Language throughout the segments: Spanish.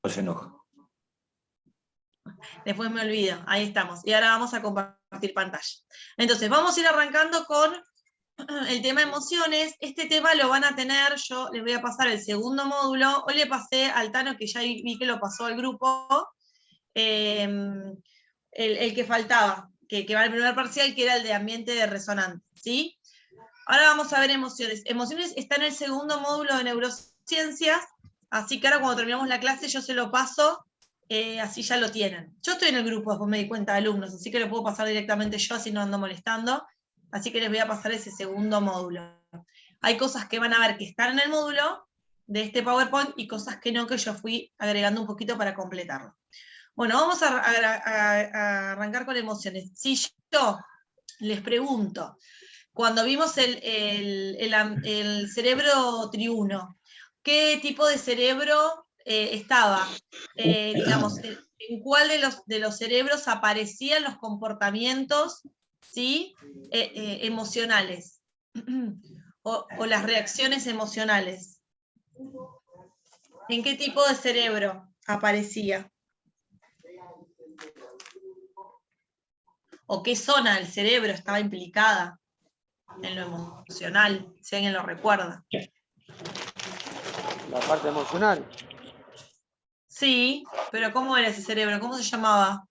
se enoja. Después me olvido, ahí estamos. Y ahora vamos a compartir pantalla. Entonces, vamos a ir arrancando con el tema emociones. Este tema lo van a tener, yo les voy a pasar el segundo módulo. Hoy le pasé al Tano, que ya vi que lo pasó al grupo, el que faltaba, que va al primer parcial, que era el de ambiente de resonante, ¿sí? Ahora vamos a ver emociones. Emociones está en el segundo módulo de neurociencias, así que ahora cuando terminamos la clase yo se lo paso, así ya lo tienen. Yo estoy en el grupo, después me di cuenta de alumnos, así que lo puedo pasar directamente yo, así no ando molestando. Así que les voy a pasar ese segundo módulo. Hay cosas que van a ver que están en el módulo de este PowerPoint y cosas que no, que yo fui agregando un poquito para completarlo. Bueno, vamos a arrancar con emociones. Si yo les pregunto, cuando vimos el cerebro triuno, ¿qué tipo de cerebro estaba? Digamos, ¿en cuál de los cerebros aparecían los comportamientos, ¿sí? Emocionales? O las reacciones emocionales. ¿En qué tipo de cerebro aparecía? ¿O qué zona del cerebro estaba implicada en lo emocional, si alguien lo recuerda? La parte emocional. Sí, pero ¿cómo era ese cerebro? ¿Cómo se llamaba?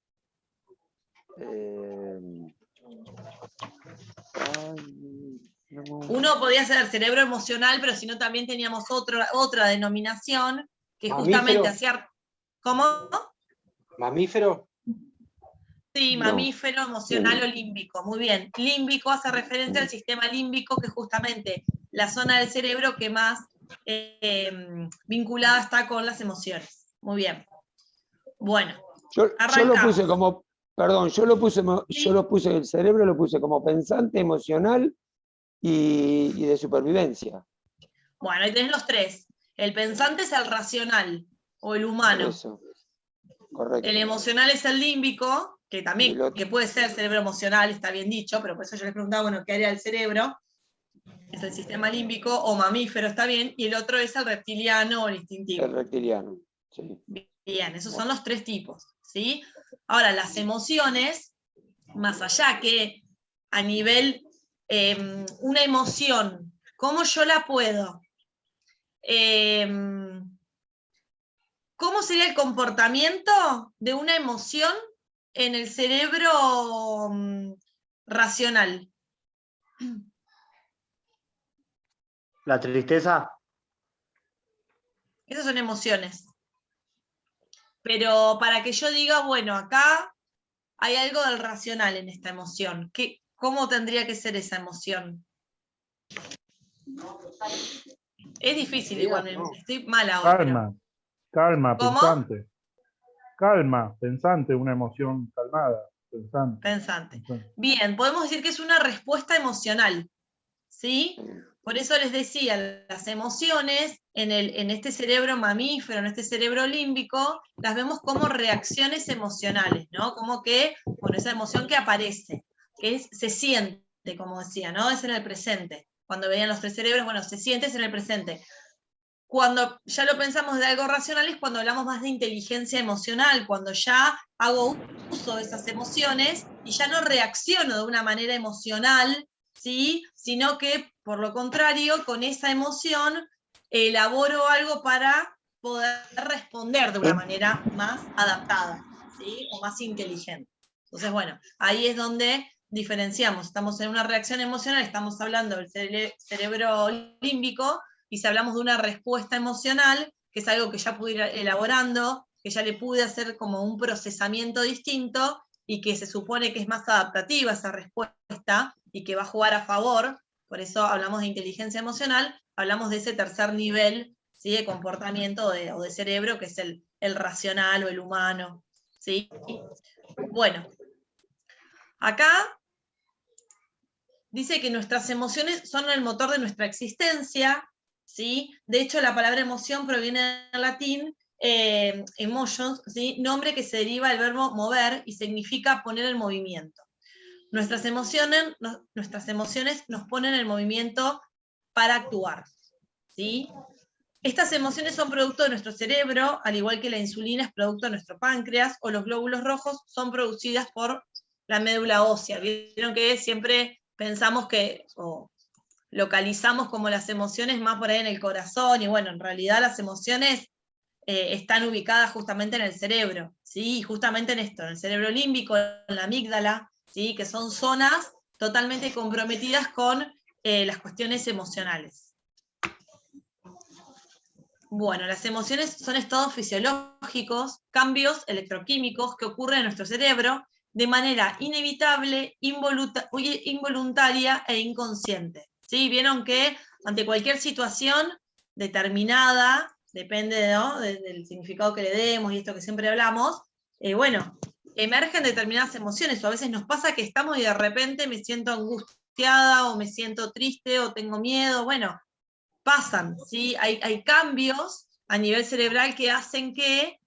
Uno podía ser el cerebro emocional, pero si no también teníamos otra denominación que justamente hacía... ¿Cómo? ¿Mamífero? Sí, No. mamífero, emocional o límbico. Muy bien. Límbico hace referencia al sistema límbico, que es justamente la zona del cerebro que más vinculada está con las emociones. Muy bien. Bueno, yo lo puse como... Perdón, yo lo puse, el cerebro lo puse como pensante, emocional y de supervivencia. Bueno, ahí tenés los tres. El pensante es el racional, o el humano. Eso, correcto. El emocional es el límbico, que también que puede ser cerebro emocional, está bien dicho, pero por eso yo les preguntaba, bueno, ¿qué área del cerebro? Es el sistema límbico, o mamífero, está bien, y el otro es el reptiliano o el instintivo. El reptiliano, sí. Bien, esos son los tres tipos, ¿sí? Ahora, las emociones, más allá que a nivel, una emoción, ¿cómo yo la puedo? ¿Cómo sería el comportamiento de una emoción en el cerebro racional? La tristeza. Esas son emociones. Pero para que yo diga, bueno, acá hay algo del racional en esta emoción. ¿Cómo tendría que ser esa emoción? Es difícil igual, estoy mal ahora. Calma, calma, ¿Cómo? pensante. Calma, pensante, una emoción calmada, pensante. Pensante. Bien, podemos decir que es una respuesta emocional, ¿sí? Por eso les decía, las emociones en este cerebro mamífero, en este cerebro límbico, las vemos como reacciones emocionales, ¿no? Como que, bueno, esa emoción que aparece, se siente, como decía, ¿no? Es en el presente. Cuando veían los tres cerebros, bueno, se siente, es en el presente. Cuando ya lo pensamos de algo racional es cuando hablamos más de inteligencia emocional, cuando ya hago uso de esas emociones y ya no reacciono de una manera emocional, ¿sí? Sino que, por lo contrario, con esa emoción elaboro algo para poder responder de una manera más adaptada, ¿sí? O más inteligente. Entonces, bueno, ahí es donde diferenciamos. Estamos en una reacción emocional, estamos hablando del cerebro límbico, y si hablamos de una respuesta emocional, que es algo que ya pude ir elaborando, que ya le pude hacer como un procesamiento distinto y que se supone que es más adaptativa esa respuesta y que va a jugar a favor, por eso hablamos de inteligencia emocional, hablamos de ese tercer nivel, ¿sí? De comportamiento o de cerebro, que es el racional o el humano, ¿sí? Bueno, acá dice que nuestras emociones son el motor de nuestra existencia, ¿sí? De hecho, la palabra emoción proviene del latín emotions, ¿sí? Nombre que se deriva del verbo mover y significa poner en movimiento. Nuestras emociones nos ponen en movimiento para actuar, ¿sí? Estas emociones son producto de nuestro cerebro, al igual que la insulina es producto de nuestro páncreas, o los glóbulos rojos son producidas por la médula ósea. Vieron que siempre pensamos que, o localizamos como las emociones más por ahí en el corazón, y bueno, en realidad las emociones están ubicadas justamente en el cerebro, ¿sí? Y justamente en esto, en el cerebro límbico, en la amígdala, ¿sí? Que son zonas totalmente comprometidas con las cuestiones emocionales. Bueno, las emociones son estados fisiológicos, cambios electroquímicos que ocurren en nuestro cerebro de manera inevitable, involuntaria e inconsciente. ¿Sí? Vieron que ante cualquier situación determinada, depende, ¿no?, del significado que le demos y esto que siempre hablamos, bueno, emergen determinadas emociones, o a veces nos pasa que estamos y de repente me siento angustiada, o me siento triste, o tengo miedo, bueno, pasan, ¿sí? Hay cambios a nivel cerebral que hacen que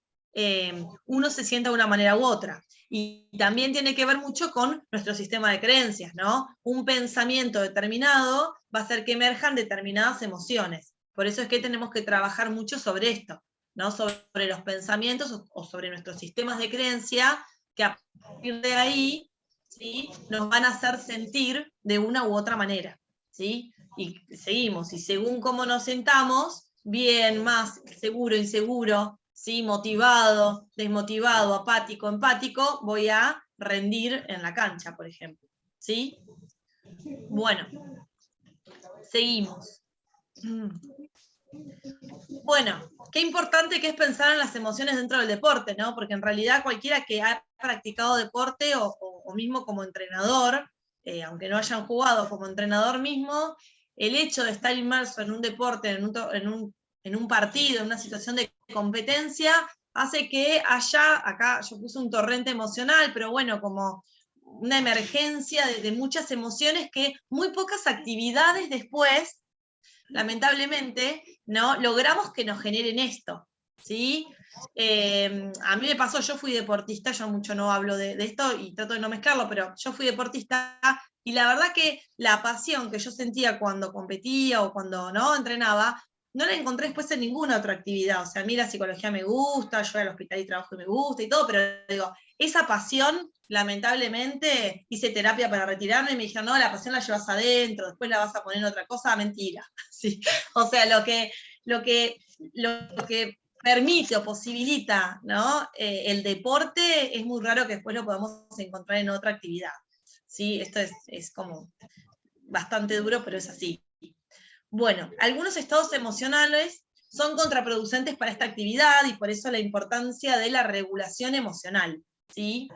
uno se sienta de una manera u otra. Y también tiene que ver mucho con nuestro sistema de creencias, ¿no? Un pensamiento determinado va a hacer que emerjan determinadas emociones. Por eso es que tenemos que trabajar mucho sobre esto, ¿no? Sobre los pensamientos o sobre nuestros sistemas de creencia, que a partir de ahí, ¿sí?, nos van a hacer sentir de una u otra manera, ¿sí? Y seguimos, y según cómo nos sentamos, bien, más, seguro, inseguro, ¿sí?, motivado, desmotivado, apático, empático, voy a rendir en la cancha, por ejemplo, ¿sí? Bueno, seguimos. Bueno, qué importante que es pensar en las emociones dentro del deporte, ¿no? Porque en realidad cualquiera que ha practicado deporte o mismo como entrenador, aunque no hayan jugado como entrenador mismo, el hecho de estar inmerso en un deporte, en un partido, en una situación de competencia, hace que haya, acá yo puse un torrente emocional, pero bueno, como una emergencia de muchas emociones que muy pocas actividades después, lamentablemente, ¿no?, logramos que nos generen esto, ¿sí? A mí me pasó, yo fui deportista, yo mucho no hablo de esto y trato de no mezclarlo, pero yo fui deportista y la verdad que la pasión que yo sentía cuando competía o cuando no entrenaba, no la encontré después en ninguna otra actividad. O sea, a mí la psicología me gusta, yo al hospital y trabajo y me gusta y todo, pero digo, esa pasión, lamentablemente, hice terapia para retirarme y me dijeron, no, la pasión la llevas adentro, después la vas a poner en otra cosa, mentira. Sí. O sea, lo que permite o posibilita, ¿no?, el deporte, es muy raro que después lo podamos encontrar en otra actividad. ¿Sí? Esto es como bastante duro, pero es así. Bueno, algunos estados emocionales son contraproducentes para esta actividad y por eso la importancia de la regulación emocional, ¿sí?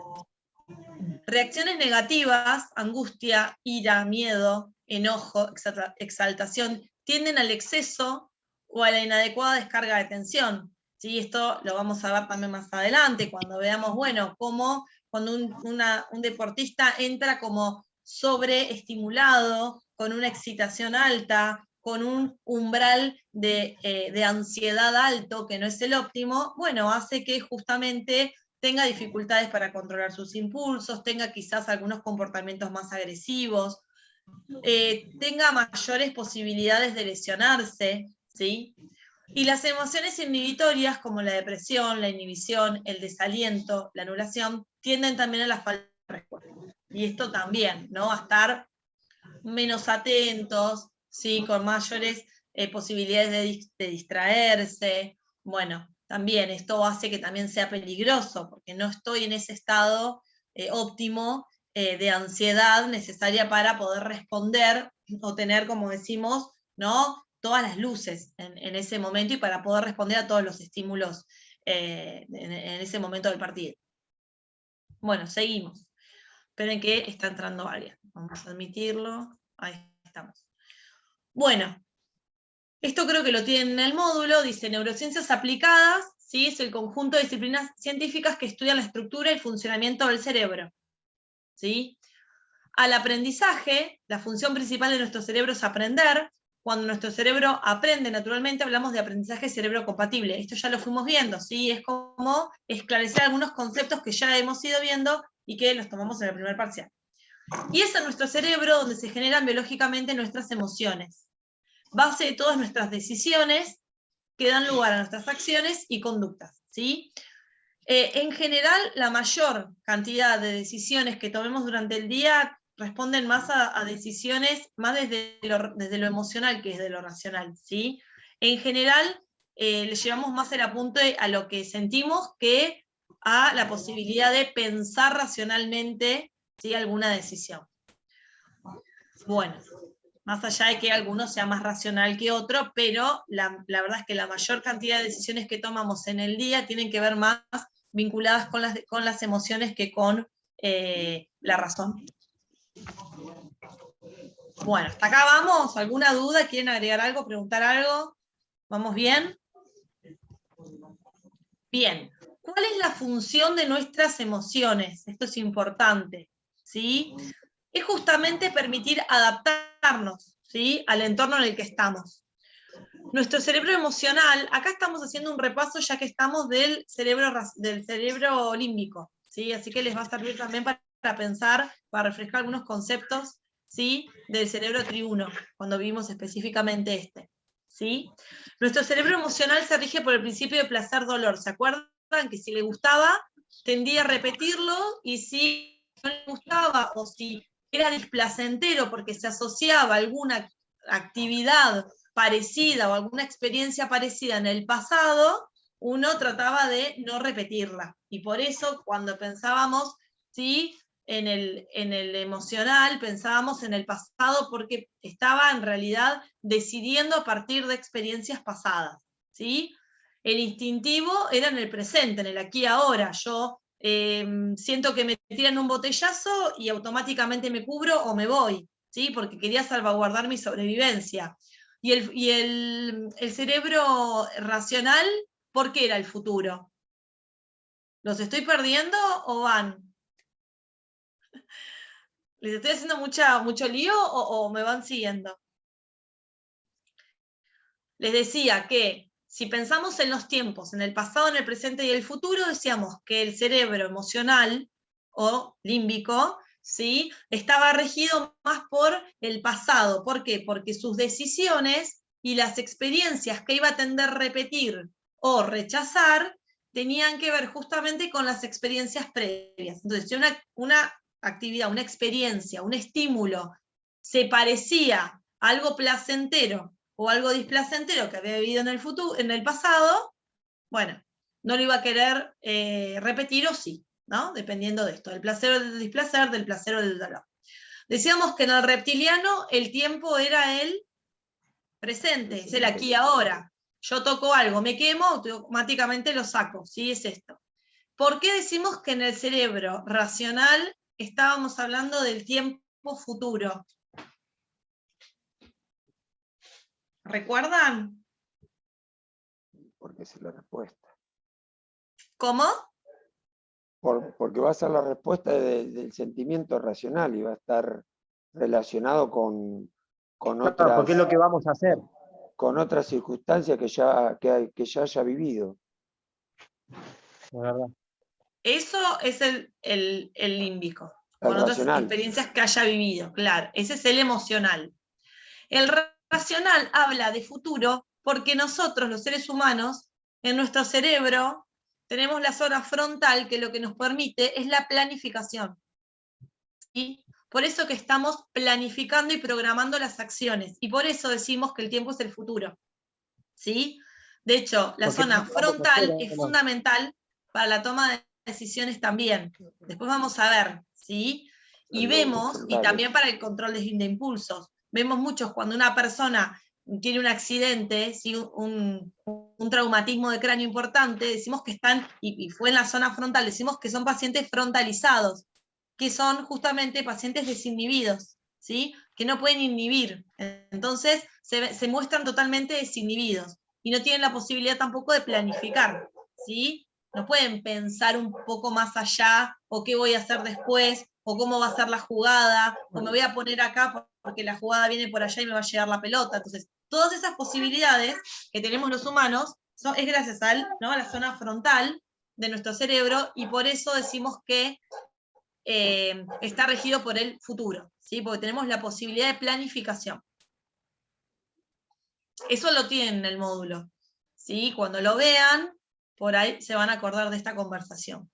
Reacciones negativas, angustia, ira, miedo, enojo, exaltación, tienden al exceso o a la inadecuada descarga de tensión, ¿sí? Esto lo vamos a ver también más adelante, cuando veamos, bueno, cómo cuando un deportista entra como sobreestimulado, con una excitación alta, con un umbral de ansiedad alto, que no es el óptimo, bueno, hace que justamente tenga dificultades para controlar sus impulsos, tenga quizás algunos comportamientos más agresivos, tenga mayores posibilidades de lesionarse, ¿sí? Y las emociones inhibitorias, como la depresión, la inhibición, el desaliento, la anulación, tienden también a la falta de respuesta. Y esto también, ¿no?, a estar menos atentos, ¿sí?, con mayores posibilidades de distraerse. Bueno, también esto hace que también sea peligroso, porque no estoy en ese estado óptimo de ansiedad necesaria para poder responder o tener, como decimos, ¿no?, todas las luces en ese momento y para poder responder a todos los estímulos en ese momento del partido. Bueno, seguimos. Esperen que está entrando alguien. Vamos a admitirlo. Ahí estamos. Bueno, esto creo que lo tienen en el módulo. Dice neurociencias aplicadas, ¿sí? Es el conjunto de disciplinas científicas que estudian la estructura y el funcionamiento del cerebro, ¿sí? Al aprendizaje, la función principal de nuestro cerebro es aprender. Cuando nuestro cerebro aprende naturalmente, hablamos de aprendizaje cerebro-compatible. Esto ya lo fuimos viendo, ¿sí? Es como esclarecer algunos conceptos que ya hemos ido viendo y que los tomamos en el primer parcial. Y es en nuestro cerebro donde se generan biológicamente nuestras emociones. Base de todas nuestras decisiones, que dan lugar a nuestras acciones y conductas, ¿sí? En general, la mayor cantidad de decisiones que tomemos durante el día responden más a decisiones más desde lo emocional que desde lo racional, ¿sí? En general, le llevamos más el apunte a lo que sentimos que a la posibilidad de pensar racionalmente, ¿sí?, alguna decisión. Bueno, más allá de que alguno sea más racional que otro, pero la verdad es que la mayor cantidad de decisiones que tomamos en el día tienen que ver más vinculadas con las emociones que con la razón. Bueno, hasta acá vamos. ¿Alguna duda? ¿Quieren agregar algo, preguntar algo? ¿Vamos bien? Bien. ¿Cuál es la función de nuestras emociones? Esto es importante, ¿sí? Es justamente permitir adaptarnos, ¿sí?, al entorno en el que estamos. Nuestro cerebro emocional, acá estamos haciendo un repaso ya que estamos del cerebro límbico, ¿sí? Así que les va a servir también para pensar, para refrescar algunos conceptos, ¿sí?, del cerebro triuno, cuando vimos específicamente este, ¿sí? Nuestro cerebro emocional se rige por el principio de placer-dolor. ¿Se acuerdan que si le gustaba, tendía a repetirlo, y si no le gustaba o si era displacentero porque se asociaba a alguna actividad parecida o alguna experiencia parecida en el pasado, uno trataba de no repetirla. Y por eso cuando pensábamos, ¿sí?, en el emocional, pensábamos en el pasado porque estaba en realidad decidiendo a partir de experiencias pasadas, ¿sí? El instintivo era en el presente, en el aquí y ahora. Yo siento que me tiran un botellazo y automáticamente me cubro o me voy, ¿sí?, porque quería salvaguardar mi sobrevivencia. Y el cerebro racional, ¿por qué era el futuro? ¿Los estoy perdiendo o van? ¿Les estoy haciendo mucho lío o me van siguiendo? Les decía que si pensamos en los tiempos, en el pasado, en el presente y el futuro, decíamos que el cerebro emocional o límbico, ¿sí?, estaba regido más por el pasado. ¿Por qué? Porque sus decisiones y las experiencias que iba a tender a repetir o rechazar tenían que ver justamente con las experiencias previas. Entonces, si una actividad, una experiencia, un estímulo se parecía a algo placentero o algo displacentero que había vivido en el pasado, bueno, no lo iba a querer repetir o sí, ¿no? Dependiendo de esto, del placer o del displacer, del placer o del dolor. Decíamos que en el reptiliano el tiempo era el presente, es el aquí y ahora. Yo toco algo, me quemo, automáticamente lo saco, ¿sí? Es esto. ¿Por qué decimos que en el cerebro racional estábamos hablando del tiempo futuro? ¿Recuerdan? Porque esa es la respuesta. ¿Cómo? Porque va a ser la respuesta del sentimiento racional y va a estar relacionado con Claro, porque es lo que vamos a hacer. con otras circunstancias que ya haya vivido. La verdad. Eso es el límbico, con El otras racional. experiencias que haya vivido, claro. Ese es el emocional. El racional habla de futuro porque nosotros, los seres humanos, en nuestro cerebro tenemos la zona frontal que lo que nos permite es la planificación, ¿sí? Por eso que estamos planificando y programando las acciones, y por eso decimos que el tiempo es el futuro, ¿sí? De hecho, la Porque zona no vamos a hacer, frontal es ¿no? fundamental para la toma de decisiones también. Después vamos a ver, ¿sí? Y vemos, y también para el control de impulsos, vemos muchos cuando una persona tiene un accidente, ¿sí?, un traumatismo de cráneo importante, decimos que están, y fue en la zona frontal, decimos que son pacientes frontalizados, que son justamente pacientes desinhibidos, ¿sí?, que no pueden inhibir. Entonces se muestran totalmente desinhibidos y no tienen la posibilidad tampoco de planificar, ¿sí? No pueden pensar un poco más allá, o qué voy a hacer después, o cómo va a ser la jugada, o me voy a poner acá porque la jugada viene por allá y me va a llegar la pelota. Entonces, todas esas posibilidades que tenemos los humanos es gracias a la zona frontal de nuestro cerebro, y por eso decimos que está regido por el futuro, ¿sí?, porque tenemos la posibilidad de planificación. Eso lo tienen en el módulo, ¿sí? Cuando lo vean, por ahí se van a acordar de esta conversación.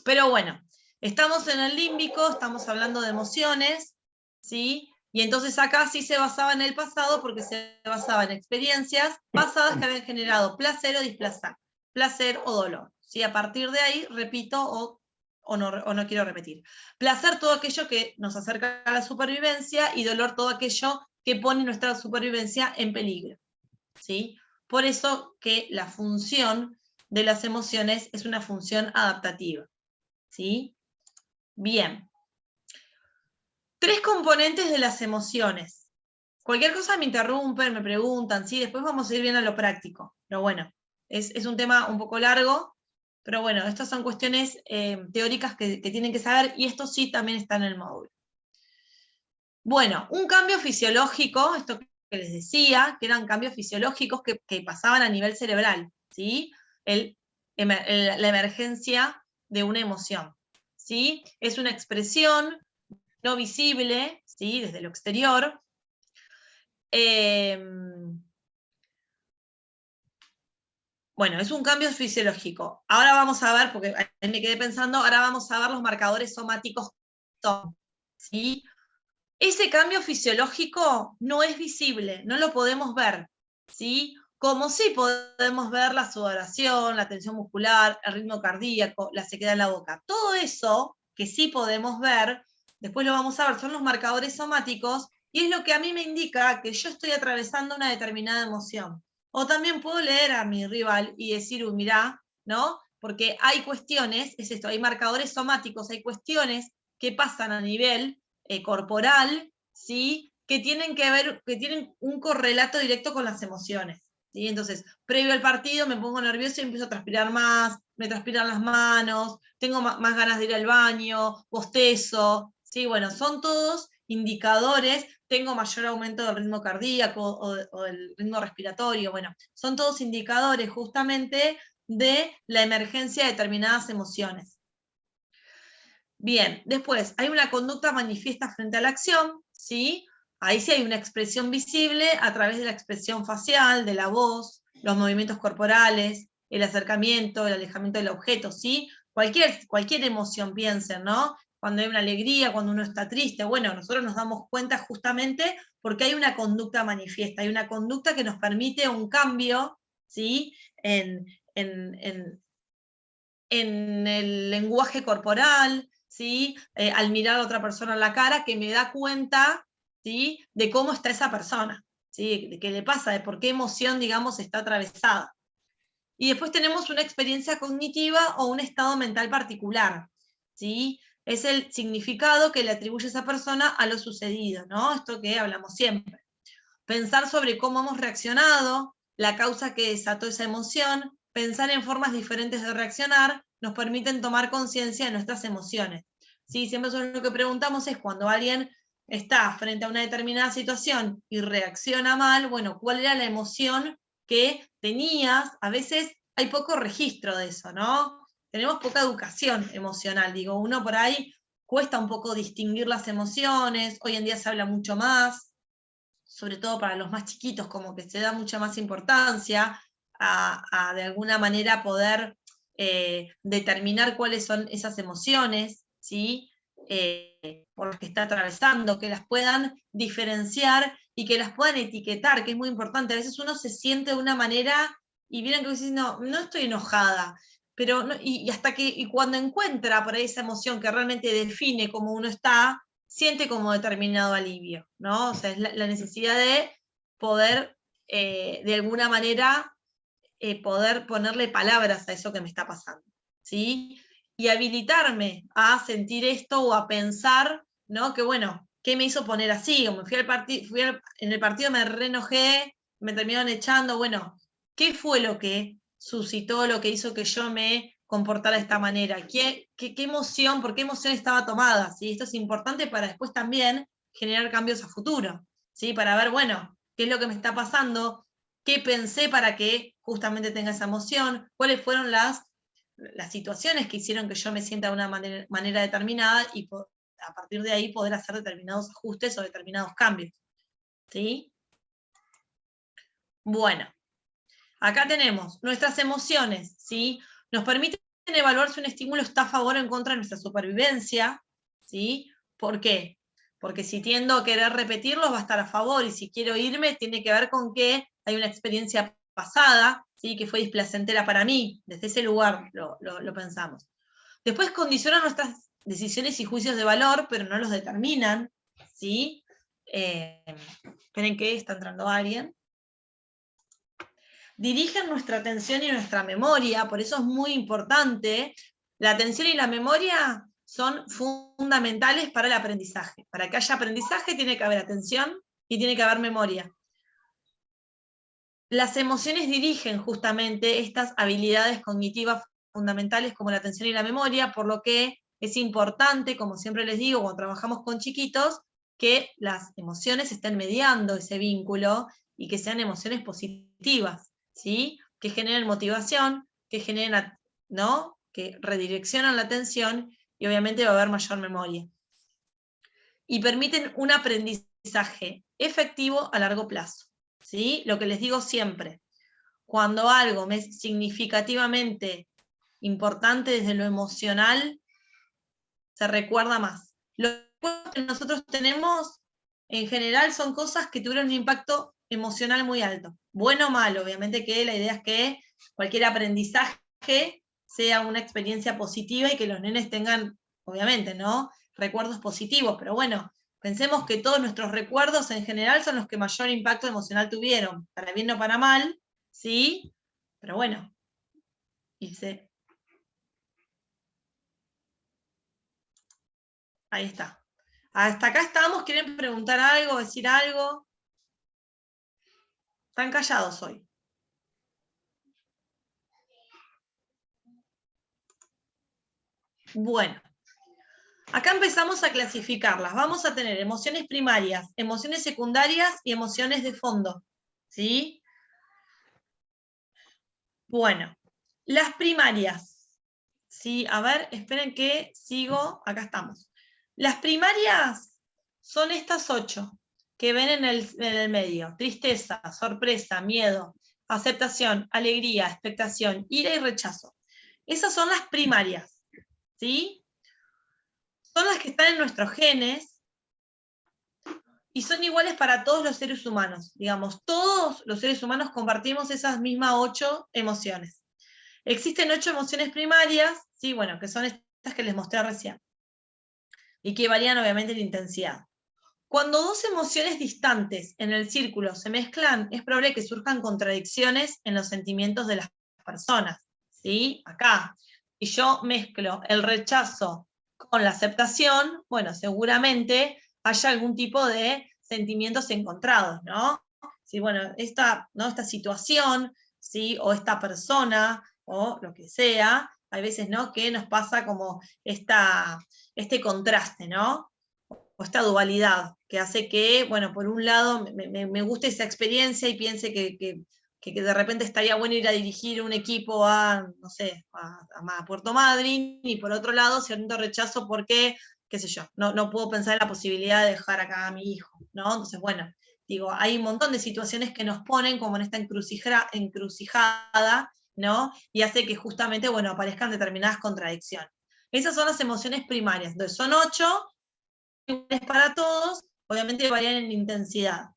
Pero bueno, estamos en el límbico, estamos hablando de emociones, ¿sí? Y entonces acá sí se basaba en el pasado porque se basaba en experiencias pasadas que habían generado placer o displacer, placer o dolor. ¿Sí? A partir de ahí, repito o no quiero repetir. Placer, todo aquello que nos acerca a la supervivencia, y dolor, todo aquello que pone nuestra supervivencia en peligro. ¿Sí? Por eso que la función de las emociones es una función adaptativa. ¿Sí? Bien. 3 componentes de las emociones. Cualquier cosa me interrumpen, me preguntan, ¿sí? Después vamos a ir bien a lo práctico. Pero bueno, es un tema un poco largo, pero bueno, estas son cuestiones teóricas que tienen que saber, y esto sí también está en el módulo. Bueno, un cambio fisiológico, esto que les decía, que eran cambios fisiológicos que pasaban a nivel cerebral, ¿sí? La emergencia de una emoción, ¿sí? Es una expresión no visible, ¿sí? Desde lo exterior. Bueno, es un cambio fisiológico. Ahora vamos a ver, porque ahí me quedé pensando, ahora vamos a ver los marcadores somáticos, ¿sí? Ese cambio fisiológico no es visible, no lo podemos ver, ¿sí? Como sí podemos ver la sudoración, la tensión muscular, el ritmo cardíaco, la sequedad en la boca. Todo eso que sí podemos ver, después lo vamos a ver, son los marcadores somáticos, y es lo que a mí me indica que yo estoy atravesando una determinada emoción. O también puedo leer a mi rival y decir, mirá, ¿no? Porque hay cuestiones, es esto, hay marcadores somáticos, hay cuestiones que pasan a nivel corporal, ¿sí? Que tienen que ver, que tienen un correlato directo con las emociones, ¿sí? Entonces, previo al partido me pongo nervioso y empiezo a transpirar más, me transpiran las manos, tengo más ganas de ir al baño, bostezo, ¿sí? Bueno, son todos indicadores, tengo mayor aumento del ritmo cardíaco o del ritmo respiratorio, bueno, son todos indicadores justamente de la emergencia de determinadas emociones. Bien, después hay una conducta manifiesta frente a la acción, ¿sí? Ahí sí hay una expresión visible a través de la expresión facial, de la voz, los movimientos corporales, el acercamiento, el alejamiento del objeto, ¿sí? Cualquier emoción, piensen, ¿no? Cuando hay una alegría, cuando uno está triste, bueno, nosotros nos damos cuenta justamente porque hay una conducta manifiesta, hay una conducta que nos permite un cambio, ¿sí? En el lenguaje corporal, ¿sí? Al mirar a otra persona en la cara, que me da cuenta, ¿sí? De cómo está esa persona, ¿sí? De qué le pasa, de por qué emoción, digamos, está atravesada. Y después tenemos una experiencia cognitiva o un estado mental particular, ¿sí? Es el significado que le atribuye esa persona a lo sucedido, ¿no? Esto que hablamos siempre. Pensar sobre cómo hemos reaccionado, la causa que desató esa emoción, pensar en formas diferentes de reaccionar, nos permiten tomar conciencia de nuestras emociones. ¿Sí? Siempre lo que preguntamos es cuando alguien está frente a una determinada situación y reacciona mal, bueno, ¿cuál era la emoción que tenías? A veces hay poco registro de eso, ¿no? Tenemos poca educación emocional, digo, uno por ahí cuesta un poco distinguir las emociones, hoy en día se habla mucho más, sobre todo para los más chiquitos, como que se da mucha más importancia a de alguna manera poder determinar cuáles son esas emociones, ¿sí? Por las que está atravesando, que las puedan diferenciar y que las puedan etiquetar, que es muy importante. A veces uno se siente de una manera y vienen que dicen, no estoy enojada, pero no, y hasta que, y cuando encuentra por ahí esa emoción que realmente define cómo uno está, siente como determinado alivio, ¿no? O sea, es la necesidad de poder, de alguna manera, poder ponerle palabras a eso que me está pasando, ¿sí? Y habilitarme a sentir esto o a pensar, ¿no? Que bueno, ¿qué me hizo poner así? O me fui al partido, en el partido me reenojé, me terminaron echando, bueno, ¿qué fue lo que suscitó, lo que hizo que yo me comportara de esta manera? ¿Qué emoción, por qué emoción estaba tomada? ¿Sí? Esto es importante para después también generar cambios a futuro, ¿sí? Para ver, bueno, qué es lo que me está pasando, qué pensé para que justamente tenga esa emoción, cuáles fueron las situaciones que hicieron que yo me sienta de una manera determinada y a partir de ahí poder hacer determinados ajustes o determinados cambios. ¿Sí? Bueno, acá tenemos nuestras emociones, ¿sí? Nos permiten evaluar si un estímulo está a favor o en contra de nuestra supervivencia, ¿sí? ¿Por qué? Porque si tiendo a querer repetirlos va a estar a favor, y si quiero irme tiene que ver con que hay una experiencia pasada, ¿sí? Que fue displacentera para mí. Desde ese lugar lo pensamos. Después condicionan nuestras decisiones y juicios de valor, pero no los determinan, ¿sí? Esperen que está entrando alguien. Dirigen nuestra atención y nuestra memoria, por eso es muy importante. La atención y la memoria son fundamentales para el aprendizaje. Para que haya aprendizaje tiene que haber atención y tiene que haber memoria. Las emociones dirigen justamente estas habilidades cognitivas fundamentales como la atención y la memoria, por lo que es importante, como siempre les digo, cuando trabajamos con chiquitos, que las emociones estén mediando ese vínculo y que sean emociones positivas, ¿sí? Que generen motivación, que generen, ¿no? Que redireccionan la atención y obviamente va a haber mayor memoria. Y permiten un aprendizaje efectivo a largo plazo, ¿sí? Lo que les digo siempre, cuando algo me es significativamente importante desde lo emocional, se recuerda más. Los recuerdos que nosotros tenemos, en general, son cosas que tuvieron un impacto emocional muy alto. Bueno o malo, obviamente que la idea es que cualquier aprendizaje sea una experiencia positiva y que los nenes tengan, obviamente, ¿no? Recuerdos positivos, pero bueno, pensemos que todos nuestros recuerdos en general son los que mayor impacto emocional tuvieron, para bien o para mal, ¿sí? Pero bueno, ahí está. Hasta acá estamos, ¿quieren preguntar algo, decir algo? Están callados hoy. Bueno, acá empezamos a clasificarlas. Vamos a tener emociones primarias, emociones secundarias y emociones de fondo, ¿sí? Bueno, las primarias, ¿sí? A ver, esperen que sigo, acá estamos. Las primarias son estas 8 que ven en el medio: tristeza, sorpresa, miedo, aceptación, alegría, expectación, ira y rechazo. Esas son las primarias, ¿sí? Son las que están en nuestros genes y son iguales para todos los seres humanos. Digamos, todos los seres humanos compartimos esas mismas 8 emociones. Existen 8 emociones primarias, ¿sí? Bueno, que son estas que les mostré recién, y que varían obviamente en intensidad. Cuando dos emociones distantes en el círculo se mezclan, es probable que surjan contradicciones en los sentimientos de las personas, ¿sí? Acá, si yo mezclo el rechazo con la aceptación, bueno, seguramente haya algún tipo de sentimientos encontrados, ¿no? Sí, bueno, esta situación, ¿sí? O esta persona, o lo que sea, hay veces, ¿no?, que nos pasa como este contraste, ¿no? O esta dualidad, que hace que, bueno, por un lado me guste esa experiencia y piense que de repente estaría bueno ir a dirigir un equipo a, no sé, a Puerto Madryn, y por otro lado siento rechazo porque, qué sé yo, no puedo pensar en la posibilidad de dejar acá a mi hijo, ¿no? Entonces, bueno, digo, hay un montón de situaciones que nos ponen como en esta encrucijada, ¿no? Y hace que justamente, bueno, aparezcan determinadas contradicciones. Esas son las emociones primarias. Entonces, son 8, para todos, obviamente varían en intensidad,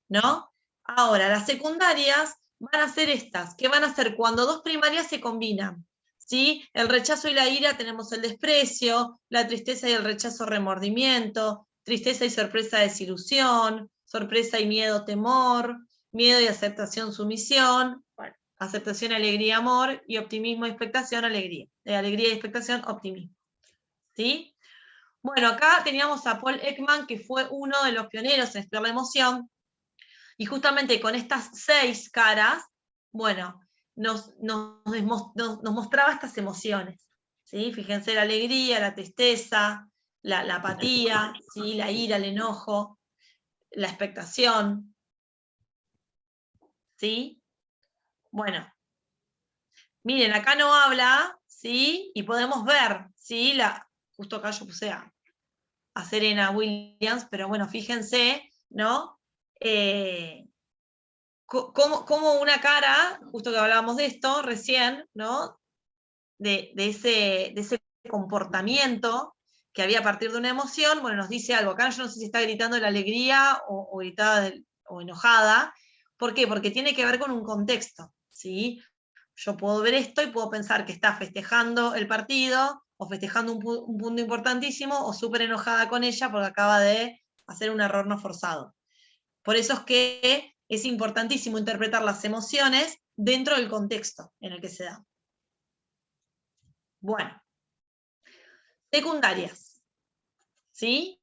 ¿no? Ahora, las secundarias van a ser estas, que van a ser cuando dos primarias se combinan, ¿sí? El rechazo y la ira tenemos el desprecio, la tristeza y el rechazo remordimiento, tristeza y sorpresa desilusión, sorpresa y miedo temor, miedo y aceptación sumisión, bueno, aceptación, alegría, amor, y optimismo y expectación, alegría. Alegría y expectación, optimismo, ¿sí? Bueno, acá teníamos a Paul Ekman, que fue uno de los pioneros en estudiar la emoción, y justamente con estas 6 caras, bueno, nos mostraba estas emociones, ¿sí? Fíjense, la alegría, la tristeza, la apatía, ¿sí? La ira, el enojo, la expectación, ¿sí? Bueno, miren, acá no habla, ¿sí? Y podemos ver, ¿sí? Justo acá yo puse a Serena Williams, pero bueno, fíjense, ¿no? como una cara, justo que hablábamos de esto recién, ¿no? De ese comportamiento que había a partir de una emoción, bueno, nos dice algo. Acá yo no sé si está gritando de la alegría o gritada o enojada. ¿Por qué? Porque tiene que ver con un contexto, ¿sí? Yo puedo ver esto y puedo pensar que está festejando el partido o festejando un punto importantísimo o súper enojada con ella porque acaba de hacer un error no forzado. Por eso es que es importantísimo interpretar las emociones dentro del contexto en el que se da. Bueno, secundarias, ¿sí?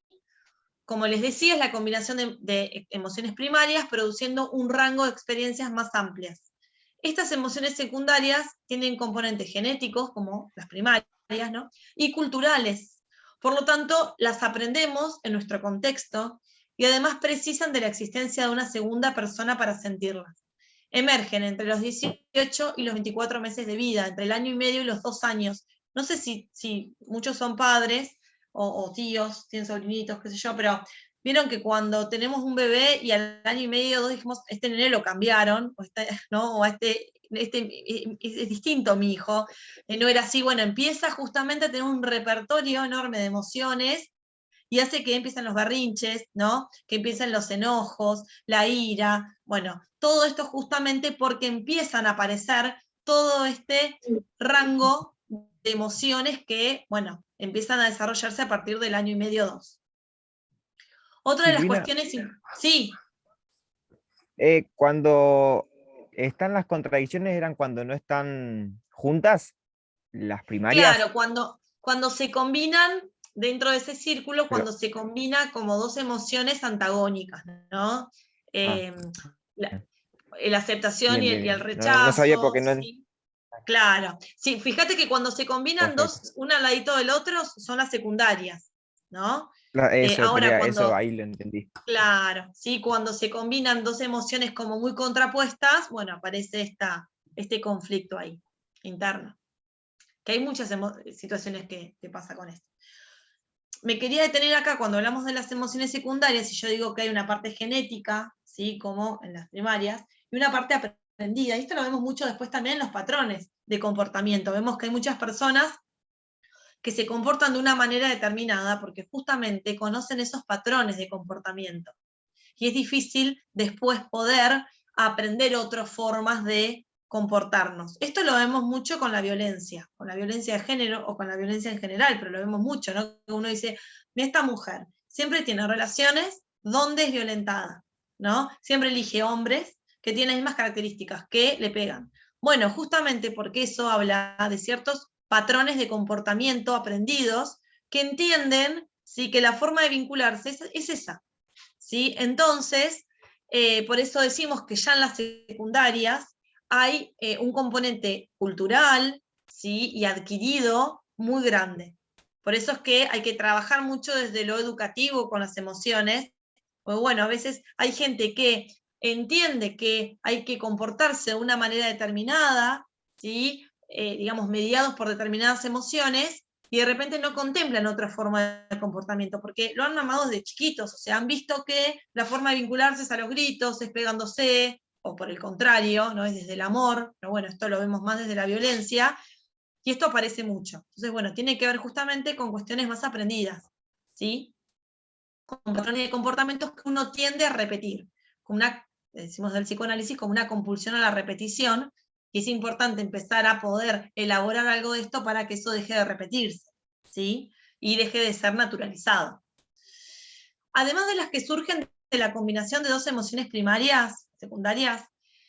Como les decía, es la combinación de emociones primarias produciendo un rango de experiencias más amplias. Estas emociones secundarias tienen componentes genéticos, como las primarias, ¿no? Y culturales. Por lo tanto, las aprendemos en nuestro contexto y además precisan de la existencia de una segunda persona para sentirlas. Emergen entre los 18 y los 24 meses de vida, entre el año y medio y los 2 años. No sé si muchos son padres o tíos, tienen sobrinitos, qué sé yo, pero vieron que cuando tenemos un bebé y al año y medio o 2 dijimos, este nene lo cambiaron, ¿no? O este es distinto mi hijo, no era así. Bueno, empieza justamente a tener un repertorio enorme de emociones y hace que empiecen los berrinches, ¿no? Que empiecen los enojos, la ira, bueno, todo esto justamente porque empiezan a aparecer todo este rango de emociones que, bueno, empiezan a desarrollarse a partir del año y medio, 2. Otra de las Silvina, cuestiones, sí, cuando están las contradicciones eran cuando no están juntas, las primarias. claro, cuando se combinan dentro de ese círculo, Pero, cuando se combina como dos emociones antagónicas, ¿no? Eh, la, la aceptación bien, y bien, el bien. No sabía rechazo, porque no. ¿sí? Claro. Sí, fíjate que cuando se combinan Perfecto. dos, una al ladito del otro, son las secundarias, ¿no? Eso Ahora, quería, eso cuando, ahí lo entendí. claro, ¿sí? Cuando se combinan dos emociones como muy contrapuestas, bueno, aparece este conflicto ahí, interno. Que hay muchas situaciones que pasa con esto. Me quería detener acá cuando hablamos de las emociones secundarias, y yo digo que hay una parte genética, ¿sí? Como en las primarias, y una parte aprendida. Y esto lo vemos mucho después también en los patrones de comportamiento. Vemos que hay muchas personas que se comportan de una manera determinada porque justamente conocen esos patrones de comportamiento. Y es difícil después poder aprender otras formas de comportarnos. Esto lo vemos mucho con la violencia de género o con la violencia en general, pero lo vemos mucho, ¿no? Uno dice, esta mujer siempre tiene relaciones donde es violentada, ¿no? Siempre elige hombres que tienen las mismas características, que le pegan. Bueno, justamente porque eso habla de ciertos patrones de comportamiento aprendidos que entienden, ¿sí? Que la forma de vincularse es esa. ¿Sí? Entonces, por eso decimos que ya en las secundarias hay un componente cultural, ¿sí? Y adquirido muy grande. Por eso es que hay que trabajar mucho desde lo educativo con las emociones. Pues bueno, a veces hay gente que entiende que hay que comportarse de una manera determinada, ¿sí? Digamos, mediados por determinadas emociones, y de repente no contemplan otra forma de comportamiento, porque lo han mamado desde chiquitos, o sea, han visto que la forma de vincularse es a los gritos, es pegándose, o por el contrario, no es desde el amor, pero bueno, esto lo vemos más desde la violencia, y esto aparece mucho. Entonces, bueno, tiene que ver justamente con cuestiones más aprendidas, ¿sí? Con patrones de comportamientos que uno tiende a repetir, con una, decimos del psicoanálisis, como una compulsión a la repetición, y es importante empezar a poder elaborar algo de esto para que eso deje de repetirse, ¿sí? Y deje de ser naturalizado. Además de las que surgen de la combinación de dos emociones primarias, secundarias,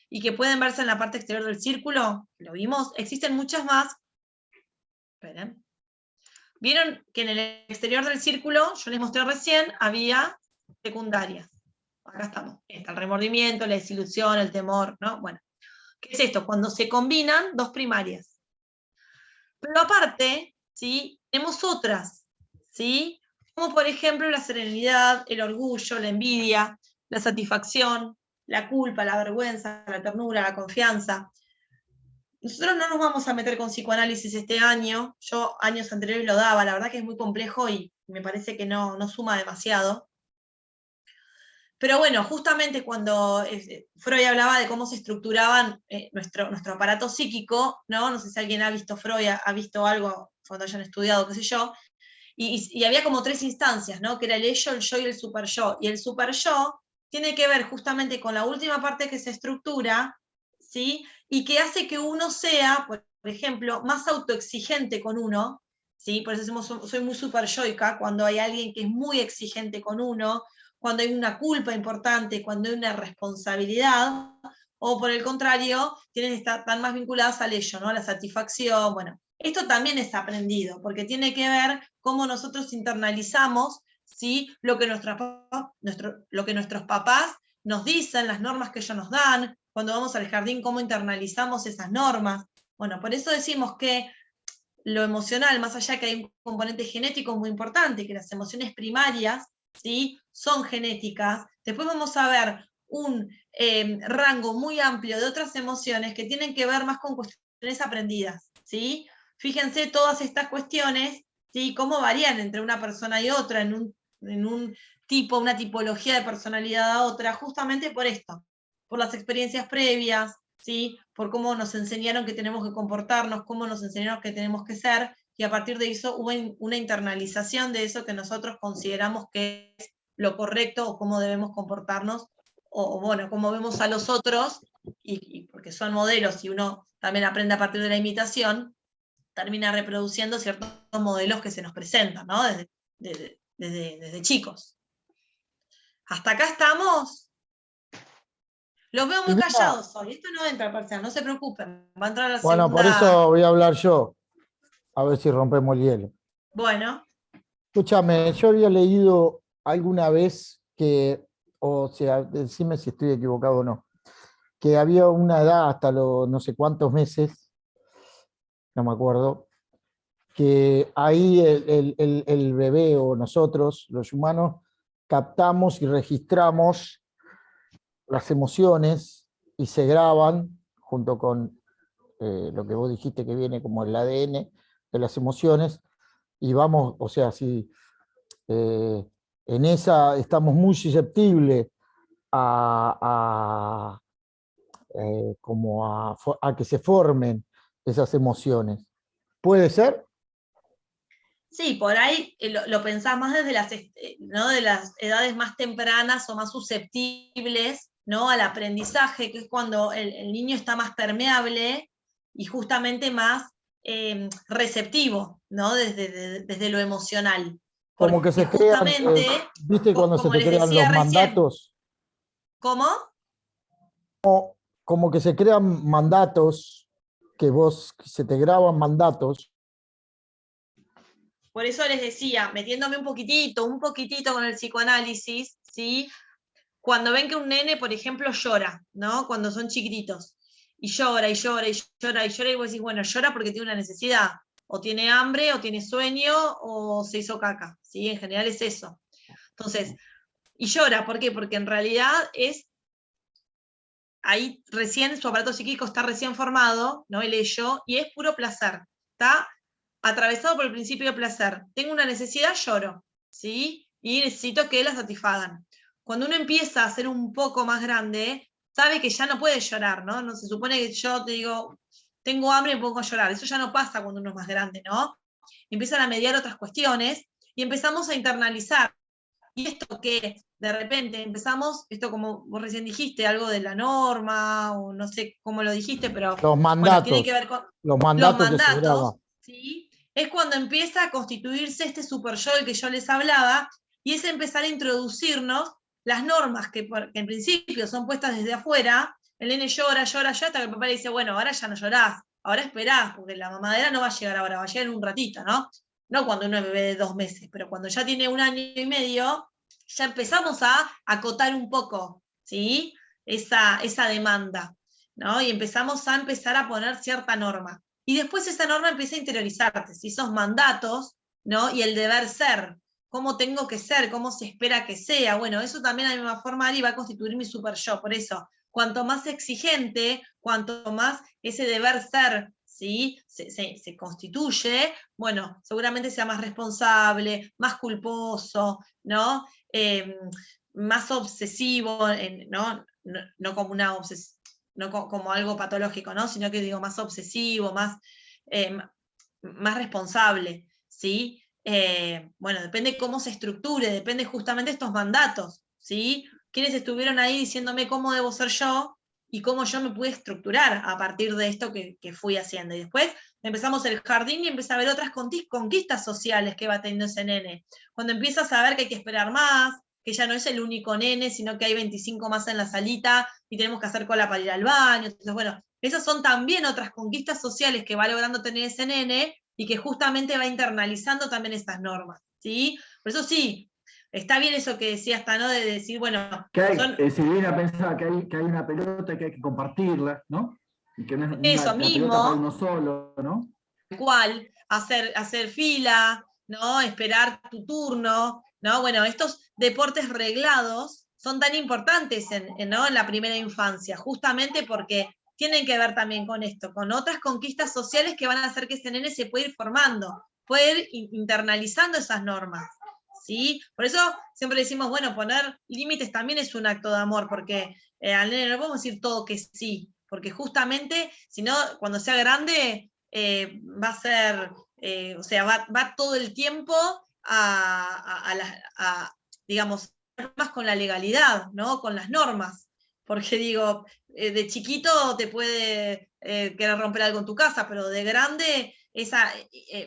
y que pueden verse en la parte exterior del círculo, lo vimos, existen muchas más. Esperen. Vieron que en el exterior del círculo, yo les mostré recién, había secundarias. Acá estamos. Está el remordimiento, la desilusión, el temor, ¿no? Bueno, ¿qué es esto? Cuando se combinan dos primarias. Pero aparte, ¿sí? Tenemos otras, ¿sí? Como por ejemplo la serenidad, el orgullo, la envidia, la satisfacción, la culpa, la vergüenza, la ternura, la confianza. Nosotros no nos vamos a meter con psicoanálisis este año, yo años anteriores lo daba, la verdad que es muy complejo y me parece que no suma demasiado. Pero bueno, justamente cuando Freud hablaba de cómo se estructuraban nuestro aparato psíquico, ¿no? No sé si alguien ha visto Freud, ha visto algo cuando hayan estudiado, qué sé yo, y había como 3 instancias, ¿no? Que era el ello, el yo y el super yo. Y el super yo tiene que ver justamente con la última parte que se estructura, ¿sí? Y que hace que uno sea, por ejemplo, más autoexigente con uno, ¿sí? Por eso decimos, soy muy super yoica, cuando hay alguien que es muy exigente con uno, cuando hay una culpa importante, cuando hay una responsabilidad, o por el contrario, tienen que estar tan más vinculadas al ello, ¿no? A la satisfacción, bueno. Esto también es aprendido, porque tiene que ver cómo nosotros internalizamos, ¿sí? lo que nuestros papás nos dicen, las normas que ellos nos dan, cuando vamos al jardín, cómo internalizamos esas normas. Bueno, por eso decimos que lo emocional, más allá que hay un componente genético muy importante, que las emociones primarias, ¿sí? son genéticas, después vamos a ver un rango muy amplio de otras emociones que tienen que ver más con cuestiones aprendidas, ¿sí? Fíjense todas estas cuestiones, ¿sí? cómo varían entre una persona y otra, en un tipo, una tipología de personalidad a otra, justamente por esto, por las experiencias previas, ¿sí? por cómo nos enseñaron que tenemos que comportarnos, cómo nos enseñaron que tenemos que ser, y a partir de eso hubo una internalización de eso que nosotros consideramos que es lo correcto o cómo debemos comportarnos, o bueno, cómo vemos a los otros, y porque son modelos y uno también aprende a partir de la imitación, termina reproduciendo ciertos modelos que se nos presentan, ¿no? Desde chicos. ¿Hasta acá estamos? Los veo muy callados hoy. Esto no entra parcial, no se preocupen. Va a entrar la segunda. Bueno, por eso voy a hablar yo. A ver si rompemos el hielo. Bueno. Escúchame, yo había leído alguna vez que, o sea, decime si estoy equivocado o no, que había una edad hasta los no sé cuántos meses, no me acuerdo, que ahí el bebé o nosotros, los humanos, captamos y registramos las emociones y se graban junto con lo que vos dijiste que viene como el ADN de las emociones, y vamos, o sea, si en esa estamos muy susceptibles a que se formen esas emociones. ¿Puede ser? Sí, por ahí lo pensás más desde ¿no? de las edades más tempranas o más susceptibles, ¿no? al aprendizaje, que es cuando el niño está más permeable y justamente más receptivo, ¿no? desde lo emocional. Como que se crean, ¿viste cuando se te crean los mandatos? ¿Cómo? Como que se crean mandatos, que se te graban mandatos. Por eso les decía, metiéndome un poquitito con el psicoanálisis, ¿sí? Cuando ven que un nene, por ejemplo, llora, ¿no? Cuando son chiquititos, y llora, y llora, y llora, y llora, y vos decís, bueno, llora porque tiene una necesidad, o tiene hambre, o tiene sueño, o se hizo caca, ¿sí? En general es eso. Entonces, y llora, ¿por qué? Porque en realidad ahí recién, su aparato psíquico está recién formado, ¿no? El ello, y es puro placer, está atravesado por el principio de placer. Tengo una necesidad, lloro, ¿sí? Y necesito que la satisfagan. Cuando uno empieza a ser un poco más grande, sabe que ya no puede llorar, ¿no? No se supone que yo te digo, tengo hambre y me pongo a llorar. Eso ya no pasa cuando uno es más grande, ¿no? Empiezan a mediar otras cuestiones y empezamos a internalizar. Y esto que de repente empezamos, esto como vos recién dijiste, algo de la norma, o no sé cómo lo dijiste, pero los mandatos, bueno, tiene que ver con los mandatos, ¿sí? Es cuando empieza a constituirse este super yo del que yo les hablaba, y es empezar a introducirnos las normas que en principio son puestas desde afuera. El nene llora, llora, llora, hasta que el papá le dice, bueno, ahora ya no llorás, ahora esperás, porque la mamadera no va a llegar ahora, va a llegar en un ratito, ¿no? No cuando uno es bebé de 2 meses, pero cuando ya tiene 1 año y medio, ya empezamos a acotar un poco, ¿sí? Esa demanda, ¿no? Y empezamos a poner cierta norma. Y después esa norma empieza a interiorizarte, si esos mandatos, ¿no? Y el deber ser, cómo tengo que ser, cómo se espera que sea. Bueno, eso también a mí me va a formar y va a constituir mi super yo. Por eso, cuanto más exigente, cuanto más ese deber ser, ¿sí? se constituye, bueno, seguramente sea más responsable, más culposo, ¿no? más obsesivo, no como una como algo patológico, ¿no? Sino que digo más obsesivo, más responsable, ¿sí? Bueno, depende cómo se estructure, depende justamente de estos mandatos, ¿sí? Quienes estuvieron ahí diciéndome cómo debo ser yo y cómo yo me pude estructurar a partir de esto que fui haciendo. Y después empezamos el jardín y empecé a ver otras conquistas sociales que va teniendo ese nene. Cuando empiezas a ver que hay que esperar más, que ya no es el único nene, sino que hay 25 más en la salita y tenemos que hacer cola para ir al baño. Entonces, bueno, esas son también otras conquistas sociales que va logrando tener ese nene y que justamente va internalizando también esas normas, ¿sí? Por eso sí, está bien eso que decía hasta, ¿no? De decir, bueno... Silvina pensaba que hay una pelota que hay que compartirla, ¿no? Y que no es eso una mismo, pelota para uno solo, ¿no? Cual, hacer fila, ¿no? Esperar tu turno, ¿no? Bueno, estos deportes reglados son tan importantes ¿no? en la primera infancia, justamente porque tienen que ver también con esto, con otras conquistas sociales que van a hacer que ese nene se pueda ir formando, pueda ir internalizando esas normas, ¿sí? Por eso siempre decimos, bueno, poner límites también es un acto de amor, porque al nene no podemos decir todo que sí, porque justamente, si no, cuando sea grande, va a ser, o sea, va todo el tiempo digamos, más con la legalidad, ¿no? Con las normas. Porque digo, de chiquito te puede querer romper algo en tu casa, pero de grande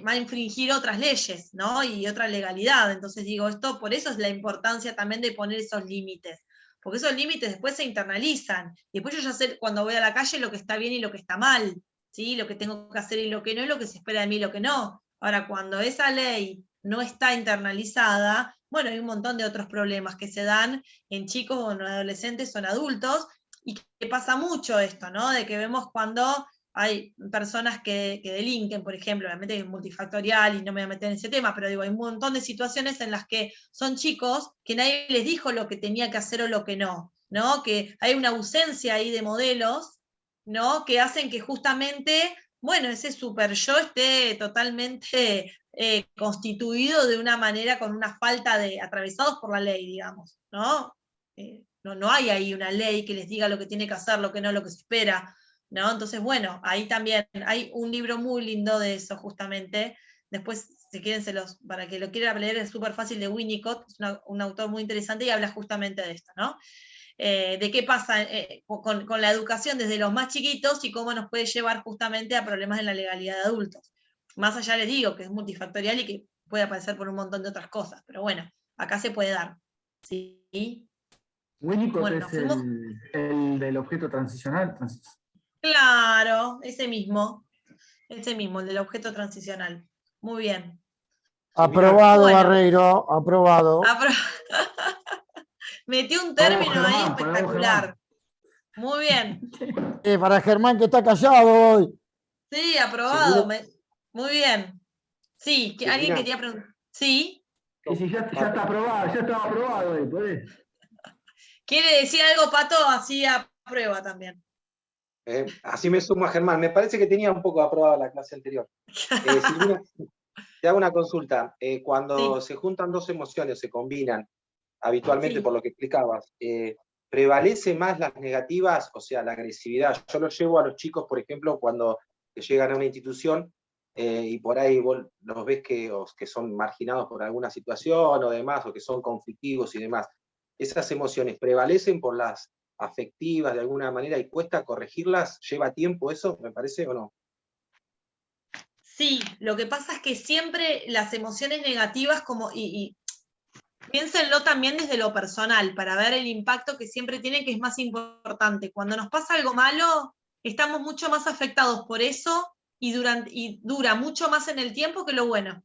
va a infringir otras leyes, ¿no? Y otra legalidad. Entonces digo, por eso es la importancia también de poner esos límites. Porque esos límites después se internalizan. Y después yo ya sé cuando voy a la calle lo que está bien y lo que está mal, ¿sí? Lo que tengo que hacer y lo que no, y lo que se espera de mí y lo que no. Ahora, cuando esa ley no está internalizada, bueno, hay un montón de otros problemas que se dan en chicos o en adolescentes o en adultos, y que pasa mucho esto, ¿no? De que vemos cuando hay personas que delinquen, por ejemplo, obviamente es multifactorial y no me voy a meter en ese tema, pero digo, hay un montón de situaciones en las que son chicos que nadie les dijo lo que tenía que hacer o lo que no, ¿no? Que hay una ausencia ahí de modelos, ¿no? Que hacen que justamente, bueno, ese super yo esté totalmente constituido de una manera con una falta de atravesados por la ley, digamos, ¿no? No hay ahí una ley que les diga lo que tiene que hacer, lo que no, lo que se espera, ¿no? Entonces, bueno, ahí también hay un libro muy lindo de eso, justamente. Después, si quieren, para que lo quiera leer, es súper fácil, de Winnicott, es un autor muy interesante y habla justamente de esto, ¿no? De qué pasa con la educación desde los más chiquitos y cómo nos puede llevar justamente a problemas en la legalidad de adultos. Más allá les digo que es multifactorial y que puede aparecer por un montón de otras cosas, pero bueno, acá se puede dar. ¿Sí? Winnicott bueno, es el del objeto transicional. Claro, ese mismo, el del objeto transicional. Muy bien. Aprobado, bueno, Barreiro, aprobado. Metió un término ahí espectacular. Muy bien. Para Germán, que está callado hoy. Sí, aprobado. Muy bien. Sí, ¿alguien quería preguntar? Sí. Y si ya está aprobado, ya estaba aprobado, ¿podés? ¿Quiere decir algo, Pato? Así aprueba también. Así me sumo a Germán. Me parece que tenía un poco aprobada la clase anterior. Silvina, te hago una consulta. Cuando se juntan dos emociones, se combinan, habitualmente por lo que explicabas, ¿prevalece más las negativas, o sea, la agresividad? Yo lo llevo a los chicos, por ejemplo, cuando llegan a una institución y por ahí vos los ves que son marginados por alguna situación o demás, o que son conflictivos y demás. ¿Esas emociones prevalecen por las afectivas de alguna manera y cuesta corregirlas? ¿Lleva tiempo eso, me parece, o no? Sí, lo que pasa es que siempre las emociones negativas, piénsenlo también desde lo personal, para ver el impacto que siempre tiene, que es más importante. Cuando nos pasa algo malo, estamos mucho más afectados por eso y dura mucho más en el tiempo que lo bueno.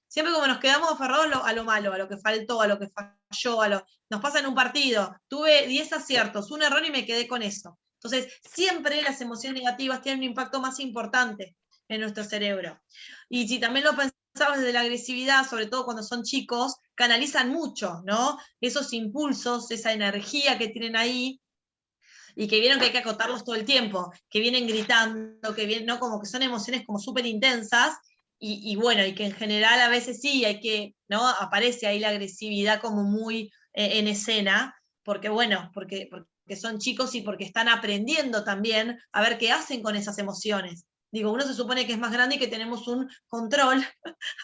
Siempre como nos quedamos aferrados a lo malo, a lo que faltó, a lo que falló, nos pasa en un partido, tuve 10 aciertos, un error y me quedé con eso. Entonces, siempre las emociones negativas tienen un impacto más importante en nuestro cerebro. Y si también lo pensamos desde la agresividad, sobre todo cuando son chicos, canalizan mucho, ¿no? Esos impulsos, esa energía que tienen ahí, y que vieron que hay que acotarlos todo el tiempo, que vienen gritando, que vienen, ¿no? Como que son emociones como súper intensas, y bueno, y que en general a veces sí hay que, ¿no? Aparece ahí la agresividad como muy en escena, porque bueno, porque son chicos y porque están aprendiendo también a ver qué hacen con esas emociones. Digo, uno se supone que es más grande y que tenemos un control,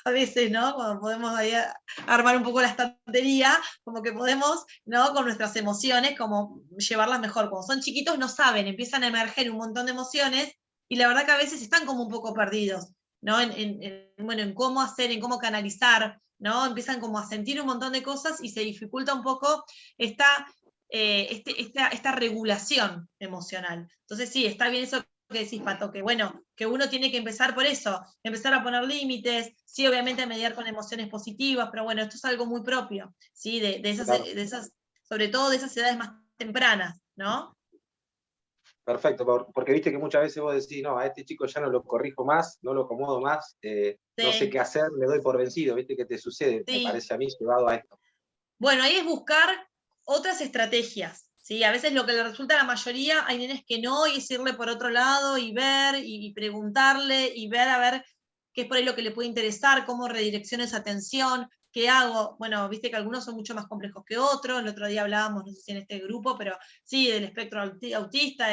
a veces, ¿no? Cuando podemos ahí armar un poco la estantería, como que podemos, ¿no? Con nuestras emociones, como llevarlas mejor. Cuando son chiquitos no saben, empiezan a emerger un montón de emociones, y la verdad que a veces están como un poco perdidos, ¿no? Bueno, en cómo hacer, en cómo canalizar, ¿no? Empiezan como a sentir un montón de cosas y se dificulta un poco esta regulación emocional. Entonces sí, está bien eso que decís, Pato, que bueno, que uno tiene que empezar por eso, empezar a poner límites, sí, obviamente a mediar con emociones positivas, pero bueno, esto es algo muy propio, ¿sí? De esas, sobre todo de esas edades más tempranas, ¿no? Perfecto, porque viste que muchas veces vos decís, no, a este chico ya no lo corrijo más, no lo acomodo más, no sé qué hacer, me doy por vencido, viste que te sucede, me parece a mí, llevado a esto. Bueno, ahí es buscar otras estrategias, ¿sí? A veces lo que le resulta a la mayoría, hay nenes que no, y es irle por otro lado y ver y preguntarle y ver a ver qué es por ahí lo que le puede interesar, cómo redirecciono esa atención, qué hago. Bueno, viste que algunos son mucho más complejos que otros, el otro día hablábamos, no sé si en este grupo, pero sí, del espectro autista,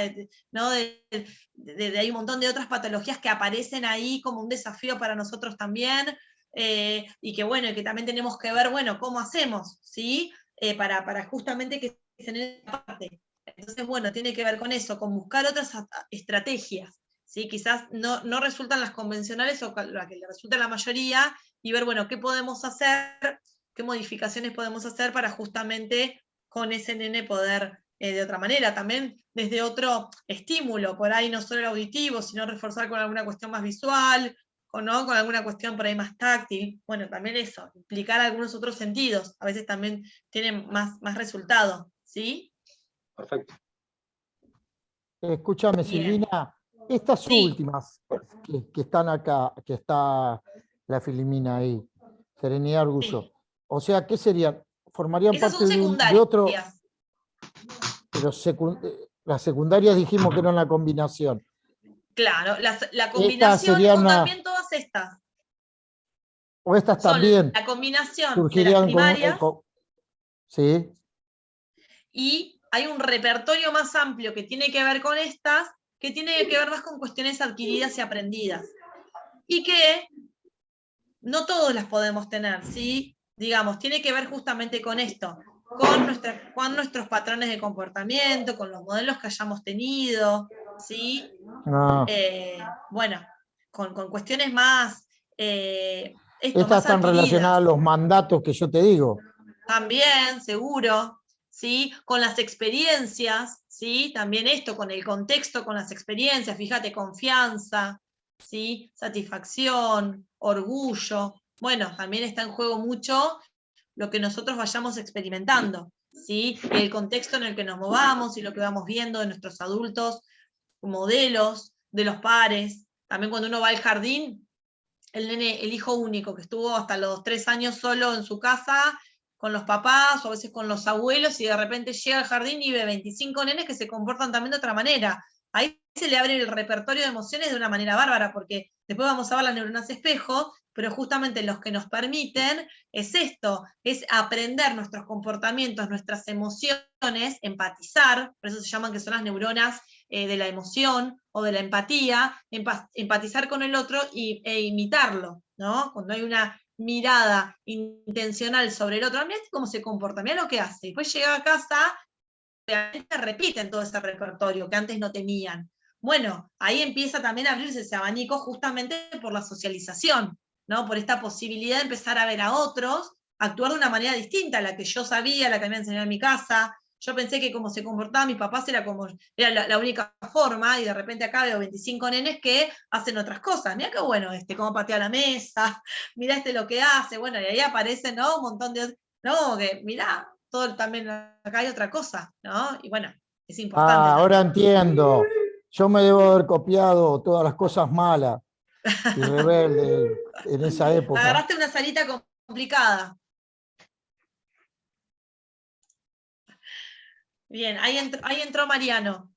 ¿no? Hay un montón de otras patologías que aparecen ahí como un desafío para nosotros también. Y que bueno, y que también tenemos que ver, bueno, cómo hacemos, ¿sí? Para justamente que se genere parte. Entonces, bueno, tiene que ver con eso, con buscar otras estrategias, ¿sí? Quizás no resultan las convencionales o la que le resulta a la mayoría, y ver, bueno, qué podemos hacer, qué modificaciones podemos hacer para justamente con ese nene poder, de otra manera, también desde otro estímulo, por ahí no solo el auditivo, sino reforzar con alguna cuestión más visual, o no, con alguna cuestión por ahí más táctil. Bueno, también eso, implicar algunos otros sentidos, a veces también tienen más resultado, ¿sí? Perfecto. Escúchame, Silvina, estas últimas que están acá, que está la Filimina ahí, Serenidad Arguso, o sea, ¿qué serían? ¿Formarían Esas parte son de otro? Pero las secundarias dijimos que eran la combinación. Claro, la combinación son también todas estas. O estas también. La combinación surgirían de las primarias. Sí. Y hay un repertorio más amplio que tiene que ver con estas, que tiene que ver más con cuestiones adquiridas y aprendidas. Y que no todos las podemos tener, ¿sí? Digamos, tiene que ver justamente con esto, con nuestros patrones de comportamiento, con los modelos que hayamos tenido, ¿sí? Bueno, con cuestiones más... estas están relacionadas a los mandatos que yo te digo. También, seguro, ¿sí? Con las experiencias, ¿sí? También esto, con el contexto, con las experiencias, fíjate, confianza, ¿sí? Satisfacción, orgullo. Bueno, también está en juego mucho lo que nosotros vayamos experimentando, ¿sí? El contexto en el que nos movamos y lo que vamos viendo de nuestros adultos, modelos, de los pares. También cuando uno va al jardín, el nene, el hijo único, que estuvo hasta los 3 años solo en su casa, con los papás, o a veces con los abuelos, y de repente llega al jardín y ve 25 nenes que se comportan también de otra manera. Ahí se le abre el repertorio de emociones de una manera bárbara, porque después vamos a ver las neuronas espejo, pero justamente los que nos permiten es esto, es aprender nuestros comportamientos, nuestras emociones, empatizar, por eso se llaman que son las neuronas de la emoción o de la empatía, empatizar con el otro e imitarlo, ¿no? Cuando hay una mirada intencional sobre el otro, mirá cómo se comporta, mirá lo que hace. Después llega a casa, realmente repiten todo ese repertorio que antes no tenían. Bueno, ahí empieza también a abrirse ese abanico justamente por la socialización, ¿no? Por esta posibilidad de empezar a ver a otros, actuar de una manera distinta a la que yo sabía, a la que me había enseñado en mi casa. Yo pensé que como se comportaban mis papás era la única forma, y de repente acá veo 25 nenes que hacen otras cosas. Mirá qué bueno cómo patea la mesa, mirá lo que hace, bueno, y ahí aparecen, ¿no? Un montón de, ¿no? Que mirá, todo también acá hay otra cosa, ¿no? Y bueno, es importante. Ahora entiendo. Yo me debo haber copiado todas las cosas malas y rebeldes en esa época. Agarraste una salita complicada. Bien, ahí entró Mariano.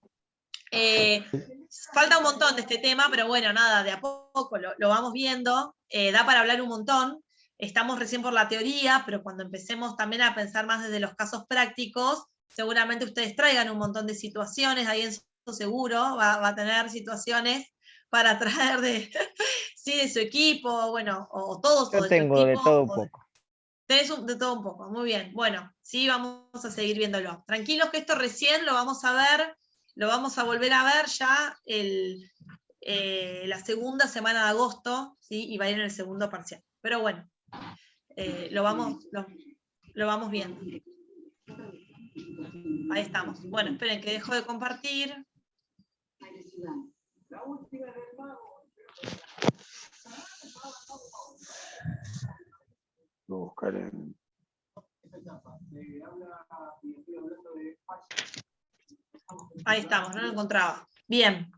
Falta un montón de este tema, pero bueno, nada, de a poco lo vamos viendo. Da para hablar un montón. estamos recién por la teoría, pero cuando empecemos también a pensar más desde los casos prácticos, seguramente ustedes traigan un montón de situaciones, ahí en su seguro va a tener situaciones para traer de, sí, de su equipo, bueno, o todos. Yo tengo de todo un poco. Tenés de todo un poco, muy bien. Bueno, sí, vamos a seguir viéndolo. Tranquilos que esto recién lo vamos a ver, lo vamos a volver a ver ya la segunda semana de agosto, ¿sí? Y va a ir en el segundo parcial. Pero bueno, lo vamos viendo. Ahí estamos. Bueno, esperen que dejo de compartir. Voy a buscar en... Ahí estamos, no lo encontraba. Bien.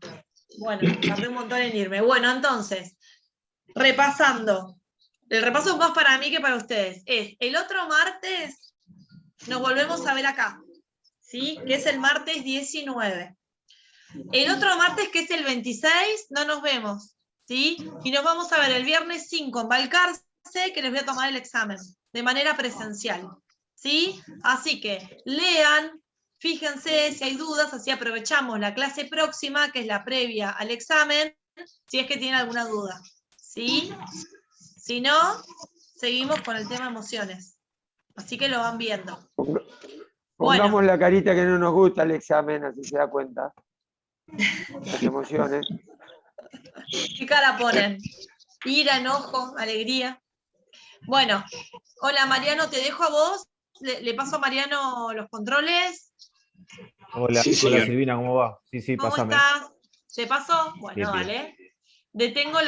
Bueno, tardé un montón en irme. Bueno, entonces, repasando. El repaso más para mí que para ustedes. Es, el otro martes nos volvemos a ver acá, ¿sí? Que es el martes 19. El otro martes, que es el 26, no nos vemos, ¿sí? Y nos vamos a ver el viernes 5 en Balcarce, que les voy a tomar el examen de manera presencial, ¿sí? Así que lean, fíjense si hay dudas, así aprovechamos la clase próxima, que es la previa al examen, si es que tienen alguna duda, ¿sí? Si no, seguimos con el tema emociones. Así que lo van viendo. Pongamos Bueno. la carita que no nos gusta el examen, así se da cuenta. Las emociones. ¿Qué cara ponen? Ira, enojo, alegría. Bueno, hola Mariano, te dejo a vos. Le paso a Mariano los controles. Hola, Sí, hola señor. Silvina, ¿cómo va? Sí, ¿Cómo pásame. estás? ¿Se pasó? Bueno, Bien, bien. vale. Detengo la